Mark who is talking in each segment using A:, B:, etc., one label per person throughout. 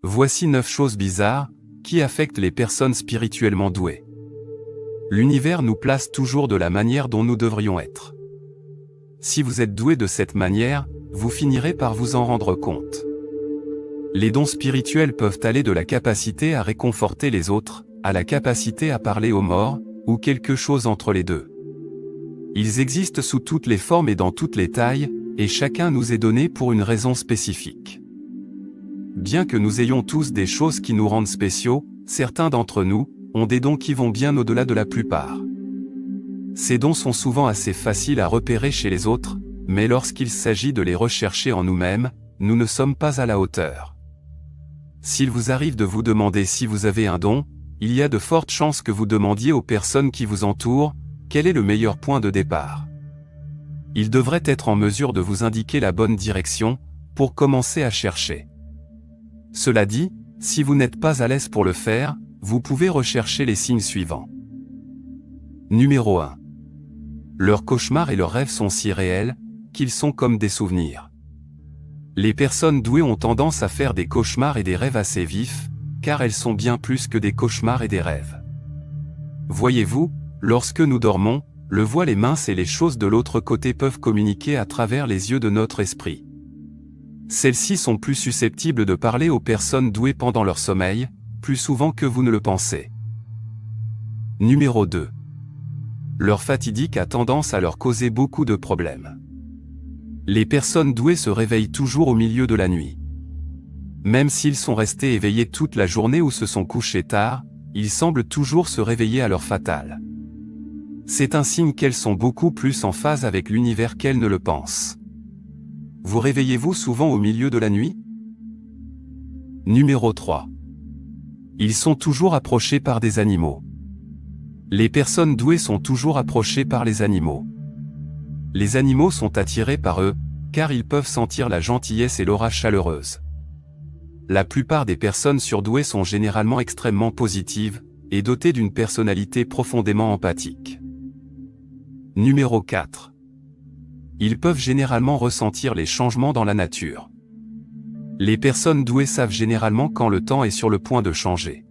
A: Voici 9 choses bizarres qui affectent les personnes spirituellement douées. L'univers nous place toujours de la manière dont nous devrions être. Si vous êtes doué de cette manière, vous finirez par vous en rendre compte. Les dons spirituels peuvent aller de la capacité à réconforter les autres, à la capacité à parler aux morts, ou quelque chose entre les deux. Ils existent sous toutes les formes et dans toutes les tailles, et chacun nous est donné pour une raison spécifique. Bien que nous ayons tous des choses qui nous rendent spéciaux, certains d'entre nous ont des dons qui vont bien au-delà de la plupart. Ces dons sont souvent assez faciles à repérer chez les autres, mais lorsqu'il s'agit de les rechercher en nous-mêmes, nous ne sommes pas à la hauteur. S'il vous arrive de vous demander si vous avez un don, il y a de fortes chances que vous demandiez aux personnes qui vous entourent, quel est le meilleur point de départ. Ils devraient être en mesure de vous indiquer la bonne direction, pour commencer à chercher. Cela dit, si vous n'êtes pas à l'aise pour le faire, vous pouvez rechercher les signes suivants. Numéro 1. Leurs cauchemars et leurs rêves sont si réels, qu'ils sont comme des souvenirs. Les personnes douées ont tendance à faire des cauchemars et des rêves assez vifs, car elles sont bien plus que des cauchemars et des rêves. Voyez-vous, lorsque nous dormons, le voile est mince et les choses de l'autre côté peuvent communiquer à travers les yeux de notre esprit. Celles-ci sont plus susceptibles de parler aux personnes douées pendant leur sommeil, plus souvent que vous ne le pensez. Numéro 2. Leur fatidique a tendance à leur causer beaucoup de problèmes. Les personnes douées se réveillent toujours au milieu de la nuit. Même s'ils sont restés éveillés toute la journée ou se sont couchés tard, ils semblent toujours se réveiller à l'heure fatale. C'est un signe qu'elles sont beaucoup plus en phase avec l'univers qu'elles ne le pensent. Vous réveillez-vous souvent au milieu de la nuit? Numéro 3. Ils sont toujours approchés par des animaux. Les personnes douées sont toujours approchées par les animaux. Les animaux sont attirés par eux, car ils peuvent sentir la gentillesse et l'aura chaleureuse. La plupart des personnes surdouées sont généralement extrêmement positives, et dotées d'une personnalité profondément empathique. Numéro 4. Ils peuvent généralement ressentir les changements dans la nature. Les personnes douées savent généralement quand le temps est sur le point de changer.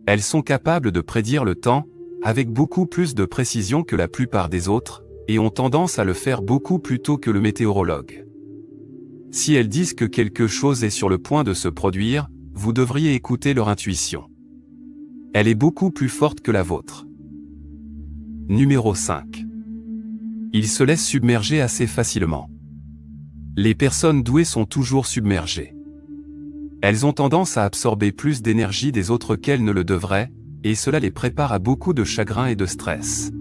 A: Elles sont capables de prédire le temps, avec beaucoup plus de précision que la plupart des autres, et ont tendance à le faire beaucoup plus tôt que le météorologue. Si elles disent que quelque chose est sur le point de se produire, vous devriez écouter leur intuition. Elle est beaucoup plus forte que la vôtre. Numéro 5. Ils se laissent submerger assez facilement. Les personnes douées sont toujours submergées. Elles ont tendance à absorber plus d'énergie des autres qu'elles ne le devraient, et cela les prépare à beaucoup de chagrin et de stress.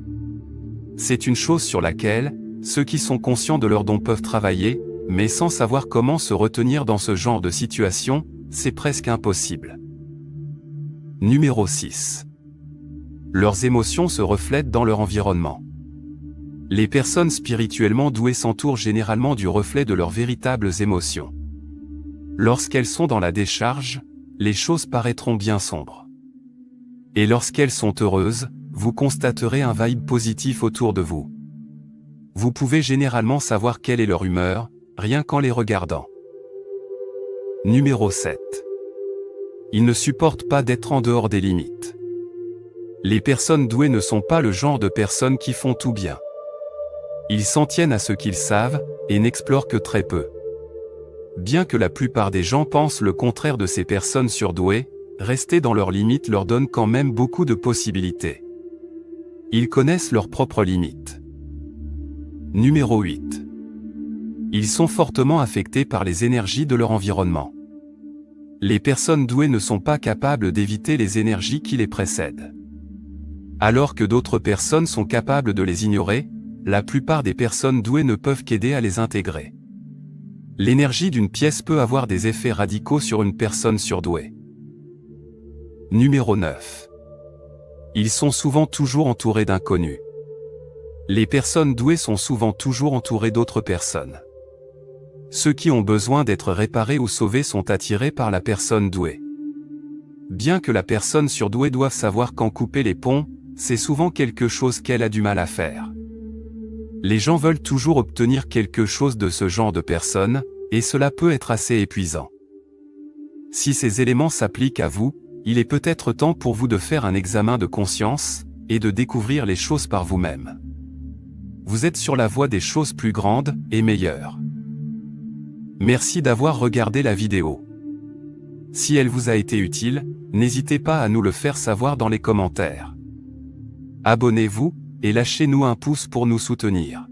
A: C'est une chose sur laquelle, ceux qui sont conscients de leurs dons peuvent travailler, mais sans savoir comment se retenir dans ce genre de situation, c'est presque impossible. Numéro 6. Leurs émotions se reflètent dans leur environnement. Les personnes spirituellement douées s'entourent généralement du reflet de leurs véritables émotions. Lorsqu'elles sont dans la décharge, les choses paraîtront bien sombres. Et lorsqu'elles sont heureuses, vous constaterez un vibe positif autour de vous. Vous pouvez généralement savoir quelle est leur humeur, rien qu'en les regardant. Numéro 7. Ils ne supportent pas d'être en dehors des limites. Les personnes douées ne sont pas le genre de personnes qui font tout bien. Ils s'en tiennent à ce qu'ils savent, et n'explorent que très peu. Bien que la plupart des gens pensent le contraire de ces personnes surdouées, rester dans leurs limites leur donne quand même beaucoup de possibilités. Ils connaissent leurs propres limites. Numéro 8. Ils sont fortement affectés par les énergies de leur environnement. Les personnes douées ne sont pas capables d'éviter les énergies qui les précèdent. Alors que d'autres personnes sont capables de les ignorer, la plupart des personnes douées ne peuvent qu'aider à les intégrer. L'énergie d'une pièce peut avoir des effets radicaux sur une personne surdouée. Numéro 9. Ils sont souvent toujours entourés d'inconnus. Les personnes douées sont souvent toujours entourées d'autres personnes. Ceux qui ont besoin d'être réparés ou sauvés sont attirés par la personne douée. Bien que la personne surdouée doive savoir quand couper les ponts, c'est souvent quelque chose qu'elle a du mal à faire. Les gens veulent toujours obtenir quelque chose de ce genre de personne, et cela peut être assez épuisant. Si ces éléments s'appliquent à vous, il est peut-être temps pour vous de faire un examen de conscience, et de découvrir les choses par vous-même. Vous êtes sur la voie des choses plus grandes et meilleures. Merci d'avoir regardé la vidéo. Si elle vous a été utile, n'hésitez pas à nous le faire savoir dans les commentaires. Abonnez-vous, et lâchez-nous un pouce pour nous soutenir.